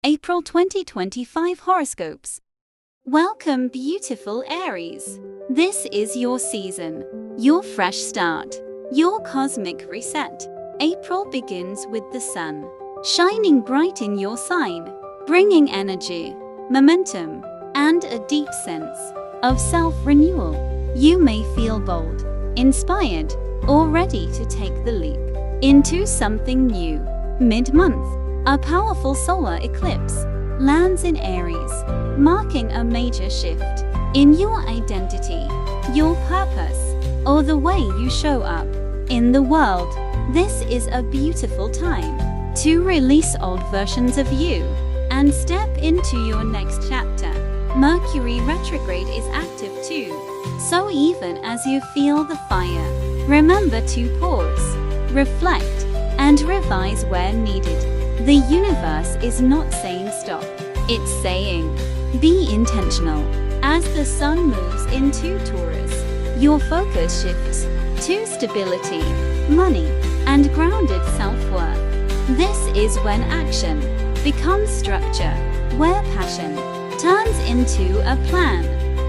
April 2025 Horoscopes. Welcome, beautiful Aries. This is your season, your fresh start, your cosmic reset. April begins with the sun shining bright in your sign, bringing energy, momentum, and a deep sense of self-renewal. You may feel bold, inspired, or ready to take the leap into something new. Mid-month, a powerful solar eclipse lands in Aries, marking a major shift in your identity, your purpose, or the way you show up in the world. This is a beautiful time to release old versions of you and step into your next chapter. Mercury retrograde is active too, so even as you feel the fire, remember to pause, reflect, and revise where needed. The universe is not saying stop, it's saying, be intentional. As the sun moves into Taurus, your focus shifts to stability, money, and grounded self-worth. This is when action becomes structure, where passion turns into a plan.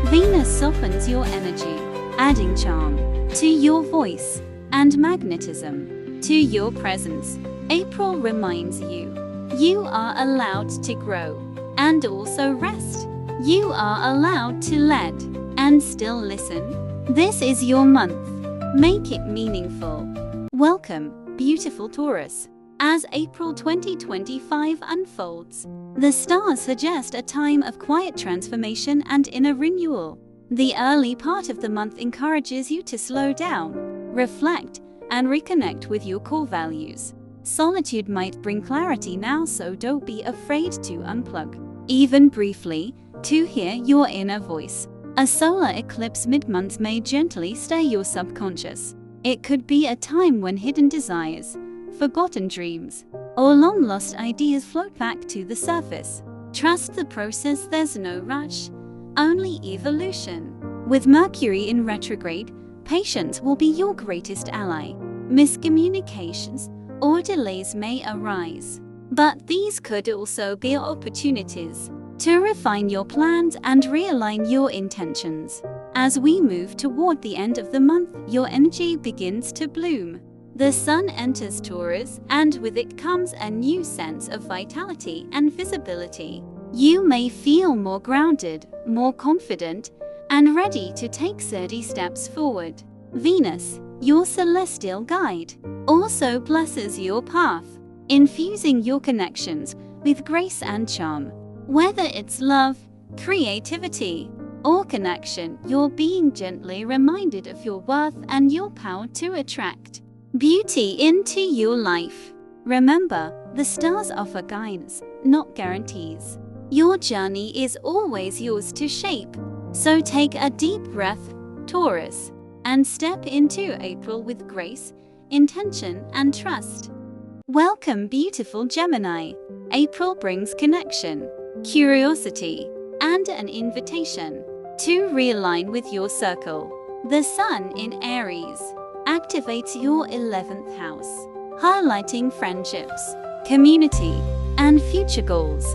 Venus softens your energy, adding charm to your voice and magnetism to your presence. April reminds you, you are allowed to grow and also rest. You are allowed to let and still listen. This is your month. Make it meaningful. Welcome, beautiful Taurus. As April 2025 unfolds, the stars suggest a time of quiet transformation and inner renewal. The early part of the month encourages you to slow down, reflect, and reconnect with your core values. Solitude might bring clarity now, so don't be afraid to unplug, even briefly, to hear your inner voice. A solar eclipse mid-month may gently stir your subconscious. It could be a time when hidden desires, forgotten dreams, or long-lost ideas float back to the surface. Trust the process, there's no rush, only evolution. With Mercury in retrograde, patience will be your greatest ally. Miscommunications or delays may arise, but these could also be opportunities to refine your plans and realign your intentions. As we move toward the end of the month, your energy begins to bloom. The sun enters Taurus, and with it comes a new sense of vitality and visibility. You may feel more grounded, more confident, and ready to take sturdy steps forward. Venus, your celestial guide, also blesses your path, infusing your connections with grace and charm. Whether it's love, creativity, or connection, you're being gently reminded of your worth and your power to attract beauty into your life. Remember, the stars offer guidance, not guarantees. Your journey is always yours to shape. So take a deep breath, Taurus, and step into April with grace, intention, and trust. Welcome, beautiful Gemini. April brings connection, curiosity, and an invitation to realign with your circle. The sun in Aries activates your 11th house, highlighting friendships, community, and future goals.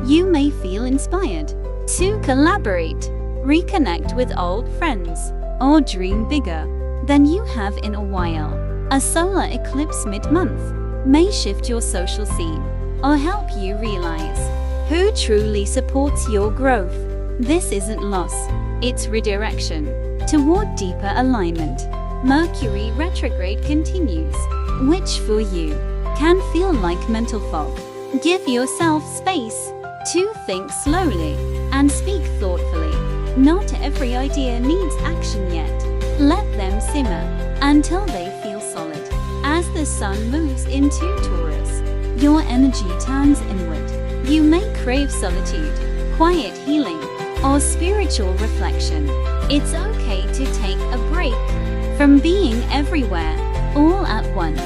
You may feel inspired to collaborate, reconnect with old friends, or dream bigger than you have in a while. A solar eclipse mid-month may shift your social scene or help you realize who truly supports your growth. This isn't loss, it's redirection toward deeper alignment. Mercury retrograde continues, which for you can feel like mental fog. Give yourself space to think slowly and speak thoughtfully. Not every idea needs action yet. Let them simmer until they feel solid. As the sun moves into Taurus, your energy turns inward. You may crave solitude, quiet healing, or spiritual reflection. It's okay to take a break from being everywhere, all at once.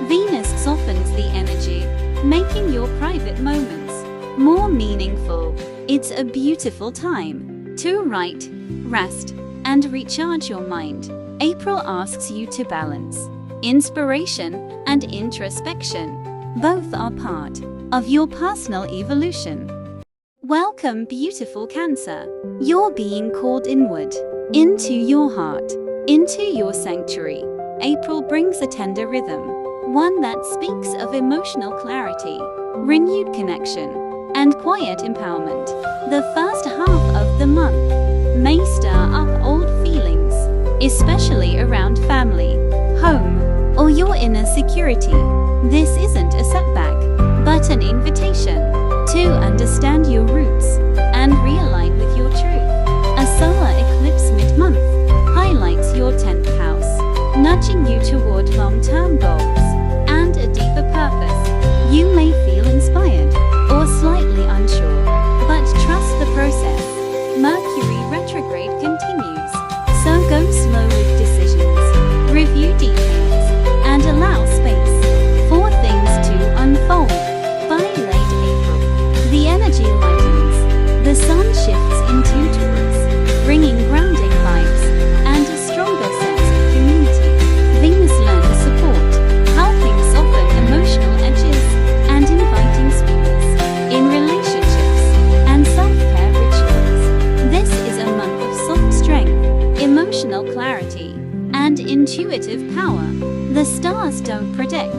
Venus softens the energy, making your private moments more meaningful. It's a beautiful time to write, rest, and recharge your mind. April asks you to balance inspiration and introspection. Both are part of your personal evolution. Welcome, beautiful Cancer. You're being called inward, into your heart, into your sanctuary. April brings a tender rhythm, one that speaks of emotional clarity, renewed connection, and quiet empowerment. The first half of the month may stir up old feelings, especially around family, home, or your inner security. This isn't a setback, but an invitation to understand your roots and realign with your truth. A solar eclipse mid-month highlights your 10th house, nudging you toward long-term goals and a deeper purpose. You may feel inspired or slightly unsure, but trust the process. Mercury retrograde continues, so go slow with decisions, review details, and allow space for things to unfold. By late April, the energy lightens, the sun shifts into Taurus, bringing grounding vibes and a stronger sense of community. Venus lends support, helping soften emotional edges and inviting sweetness in relationships and self-care rituals. This is a month of soft strength, emotional clarity, and intuitive power. The stars don't predict,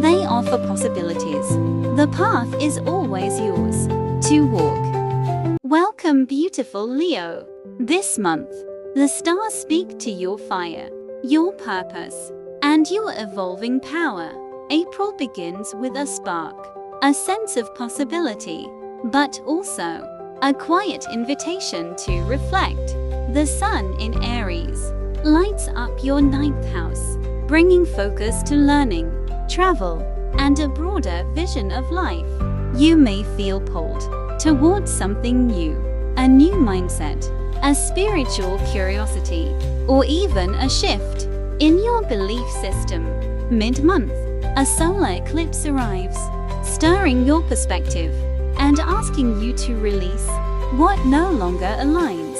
they offer possibilities. The path is always yours to walk. Welcome, beautiful Leo. This month, the stars speak to your fire, your purpose, and your evolving power. April begins with a spark, a sense of possibility, but also a quiet invitation to reflect. The sun in Aries lights up your 9th house, bringing focus to learning, travel, and a broader vision of life. You may feel pulled towards something new, a new mindset, a spiritual curiosity, or even a shift in your belief system. Mid-month, a solar eclipse arrives, stirring your perspective and asking you to release what no longer aligns.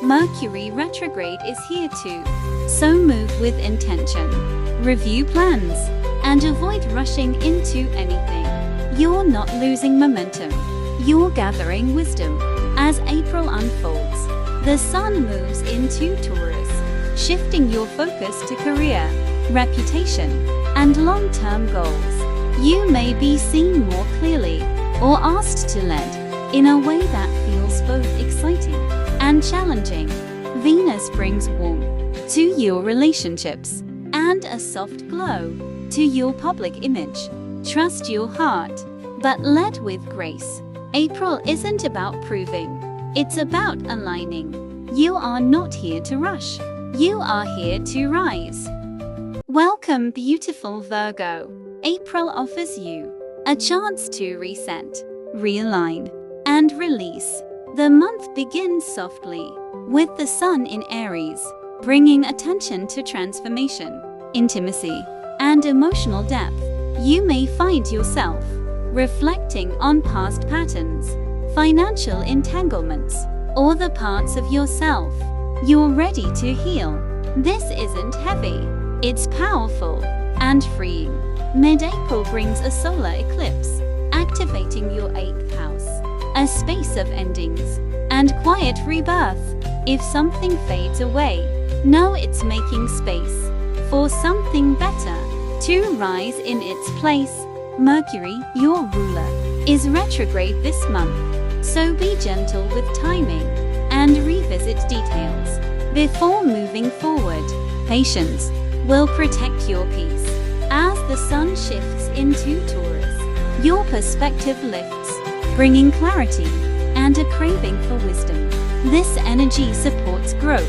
Mercury retrograde is here too, so move with intention, review plans, and avoid rushing into anything. You're not losing momentum, you're gathering wisdom. As April unfolds, the sun moves into Taurus, shifting your focus to career, reputation, and long-term goals. You may be seen more clearly or asked to lead in a way that feels both exciting and challenging. Venus brings warmth to your relationships and a soft glow to your public image. Trust your heart, but lead with grace. April isn't about proving, it's about aligning. You are not here to rush, you are here to rise. Welcome, beautiful Virgo. April offers you a chance to reset, realign, and release. The month begins softly, with the sun in Aries, bringing attention to transformation, intimacy, and emotional depth. You may find yourself reflecting on past patterns, financial entanglements, or the parts of yourself you're ready to heal. This isn't heavy, it's powerful and freeing. Mid-April brings a solar eclipse, activating your 8th house, a space of endings and quiet rebirth. If something fades away, know it's making space for something better to rise in its place. Mercury, your ruler, is retrograde this month, so be gentle with timing and revisit details before moving forward. Patience will protect your peace. As the sun shifts into Taurus, your perspective lifts, bringing clarity and a craving for wisdom. This energy supports growth,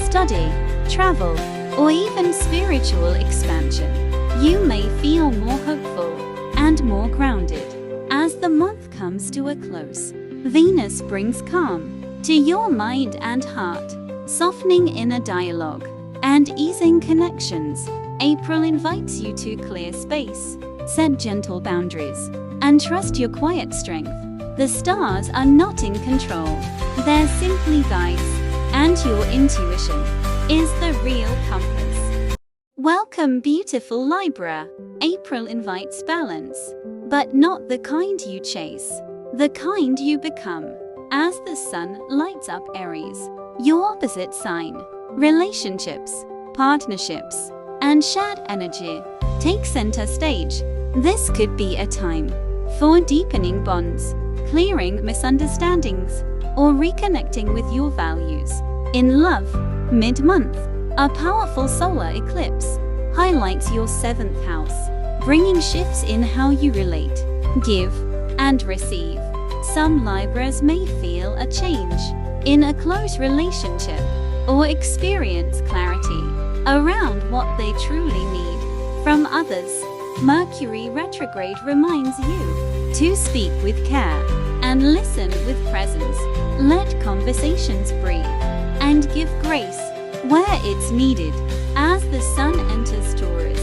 study, travel, or even spiritual expansion. You may feel more hopeful and more grounded. As the month comes to a close, Venus brings calm to your mind and heart, softening inner dialogue and easing connections. April invites you to clear space, set gentle boundaries, and trust your quiet strength. The stars are not in control, they're simply guides, and your intuition is the real compass. Welcome, beautiful Libra. April invites balance, but not the kind you chase, the kind you become. As the sun lights up Aries, your opposite sign, relationships, partnerships, and shared energy take center stage. This could be a time for deepening bonds, clearing misunderstandings, or reconnecting with your values. In love, mid-month, a powerful solar eclipse highlights your 7th house, bringing shifts in how you relate, give, and receive. Some Libras may feel a change in a close relationship or experience clarity around what they truly need from others. Mercury retrograde reminds you to speak with care and listen with presence. Let conversations breathe and give grace where it's needed. As the sun enters Taurus,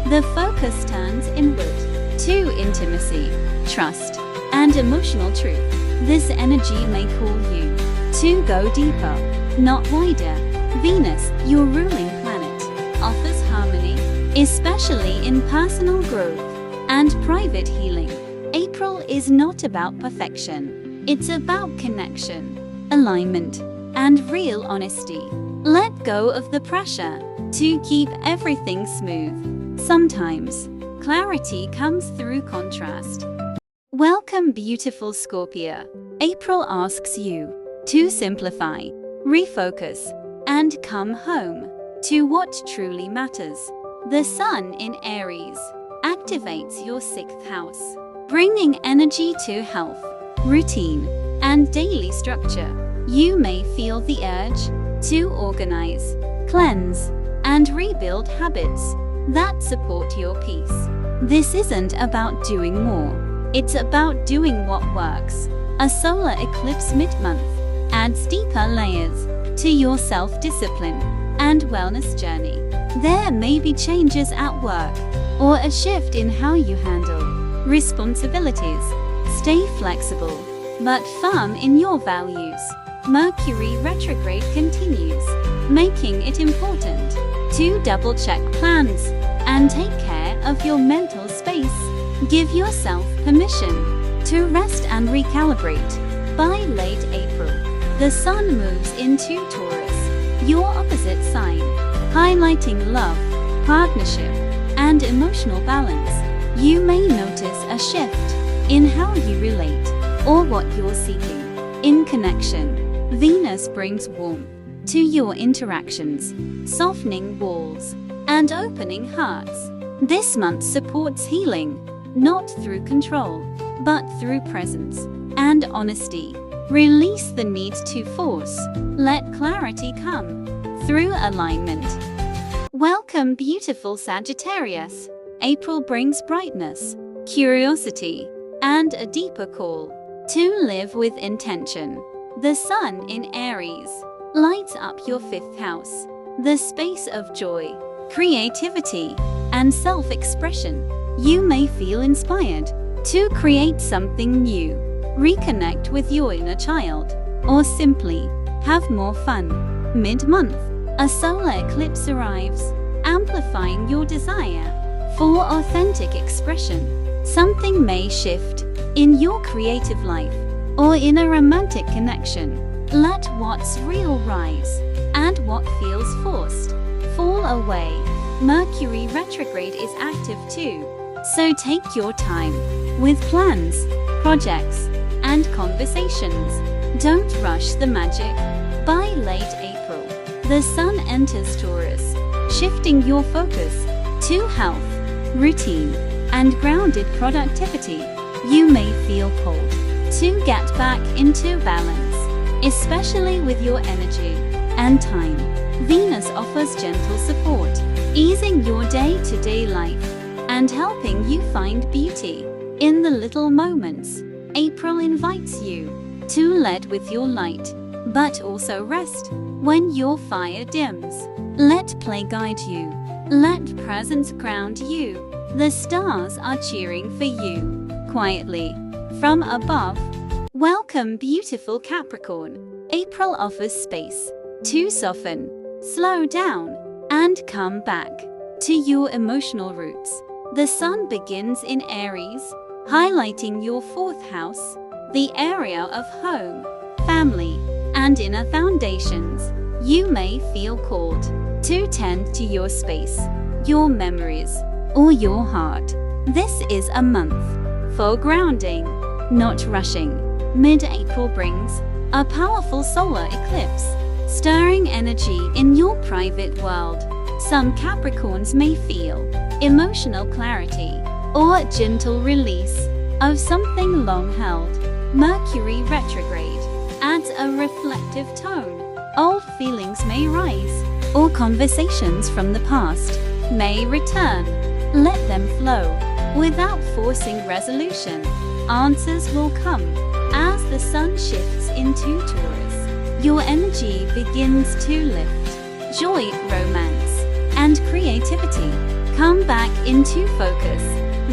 the focus turns inward to intimacy, trust, and emotional truth. This energy may call you to go deeper, not wider. Venus, your ruling planet, offers harmony, especially in personal growth and private healing. April is not about perfection. It's about connection, alignment, and real honesty. Let go of the pressure to keep everything smooth. Sometimes, clarity comes through contrast. Welcome, beautiful Scorpio. April asks you to simplify, refocus, and come home to what truly matters. The sun in Aries activates your 6th house, bringing energy to health, routine, and daily structure. You may feel the urge to organize, cleanse, and rebuild habits that support your peace. This isn't about doing more. It's about doing what works. A solar eclipse mid-month adds deeper layers to your self-discipline and wellness journey. There may be changes at work or a shift in how you handle responsibilities. Stay flexible, but firm in your values. Mercury retrograde continues, making it important to double-check plans and take care of your mental space. Give yourself permission to rest and recalibrate. By late April, the sun moves into Taurus, your opposite sign, highlighting love, partnership, and emotional balance. You may notice a shift in how you relate or what you're seeking. In connection, Venus brings warmth to your interactions, softening walls and opening hearts. This month supports healing, not through control, but through presence and honesty. Release the need to force. Let clarity come through alignment. Welcome, beautiful Sagittarius. April brings brightness, curiosity, and a deeper call to live with intention. The sun in Aries lights up your 5th house, the space of joy, creativity, and self-expression. You may feel inspired to create something new, reconnect with your inner child, or simply have more fun. Mid-month, a solar eclipse arrives, amplifying your desire for authentic expression. Something may shift in your creative life or in a romantic connection. Let what's real rise and what feels forced fall away. Mercury retrograde is active too, so take your time with plans, projects, and conversations. Don't rush the magic. By late April, the sun enters Taurus, shifting your focus to health, routine, and grounded productivity. You may feel called to get back into balance, especially with your energy and time. Venus offers gentle support, easing your day-to-day life and helping you find beauty in the little moments. April invites you to lead with your light, but also rest when your fire dims. Let play guide you. Let presence ground you. The stars are cheering for you, quietly, from above. Welcome, beautiful Capricorn. April offers space to soften, slow down, and come back. to your emotional roots. The sun begins in Aries, highlighting your fourth house, the area of home, family, and inner foundations. You may feel called to tend to your space, your memories, or your heart. This is a month for grounding, not rushing. Mid-April brings a powerful solar eclipse, stirring energy in your private world. Some Capricorns may feel emotional clarity or gentle release of something long held. Mercury retrograde adds a reflective tone. Old feelings may rise, or conversations from the past may return. Let them flow without forcing resolution. Answers will come as the sun shifts into Taurus. Your energy begins to lift. Joy, romance, and creativity come back into focus.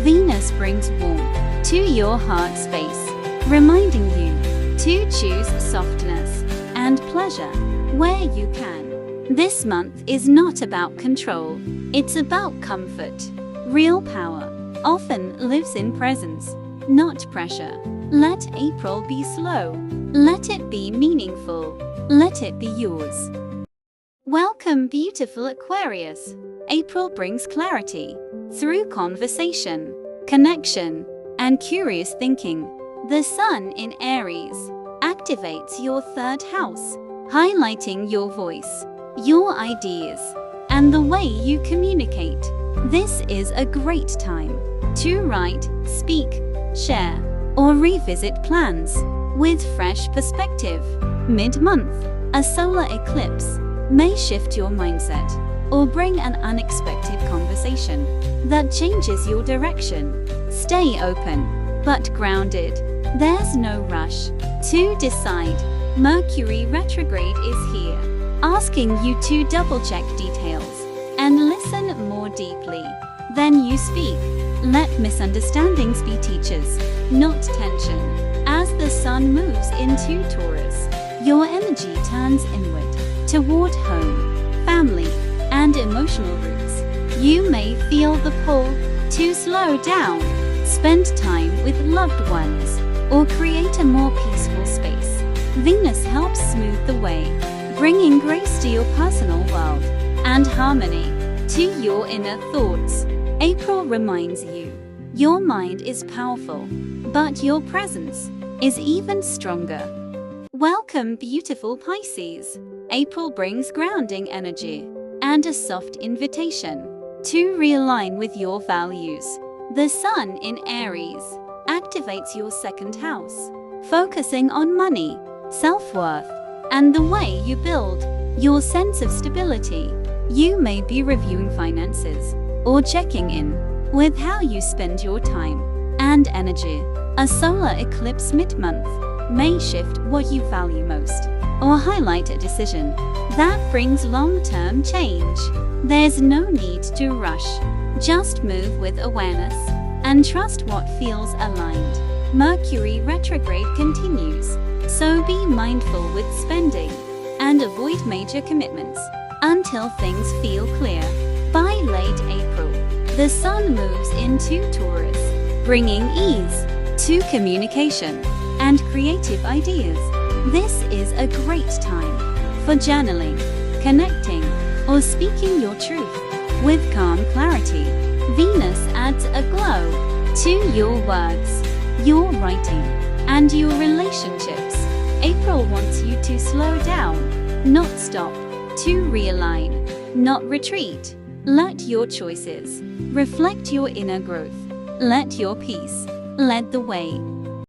Venus brings warmth to your heart space, reminding you to choose softness and pleasure where you can. This month is not about control, it's about comfort. Real power often lives in presence, not pressure. Let April be slow. Let it be meaningful. Let it be yours. Welcome, beautiful Aquarius. April brings clarity through conversation, connection, and curious thinking. The sun in Aries activates your third house, highlighting your voice, your ideas, and the way you communicate. This is a great time to write, speak, share, or revisit plans with fresh perspective. Mid-month, a solar eclipse may shift your mindset or bring an unexpected conversation that changes your direction. Stay open, but grounded. There's no rush to decide. Mercury retrograde is here, asking you to double-check details and listen more deeply than you speak. Let misunderstandings be teachers, not tension. As the sun moves into Taurus, your energy turns inward, toward home, family, and emotional roots. You may feel the pull to slow down, spend time with loved ones, or create a more peaceful space. Venus helps smooth the way, bringing grace to your personal world and harmony to your inner thoughts. April reminds you, your mind is powerful, but your presence is even stronger. Welcome, beautiful Pisces. April brings grounding energy and a soft invitation to realign with your values. The sun in Aries activates your second house, focusing on money, self-worth, and the way you build your sense of stability. You may be reviewing finances or checking in with how you spend your time and energy. A solar eclipse mid-month may shift what you value most or highlight a decision that brings long-term change. There's no need to rush. Just move with awareness and trust what feels aligned. Mercury retrograde continues, so be mindful with spending and avoid major commitments until things feel clear. By late April, the sun moves into Taurus, bringing ease to communication and creative ideas. This is a great time for journaling, connecting, or speaking your truth with calm clarity. Venus adds a glow to your words, your writing, and your relationships. April wants you to slow down, not stop, to realign, not retreat. Let your choices reflect your inner growth. Let your peace lead the way.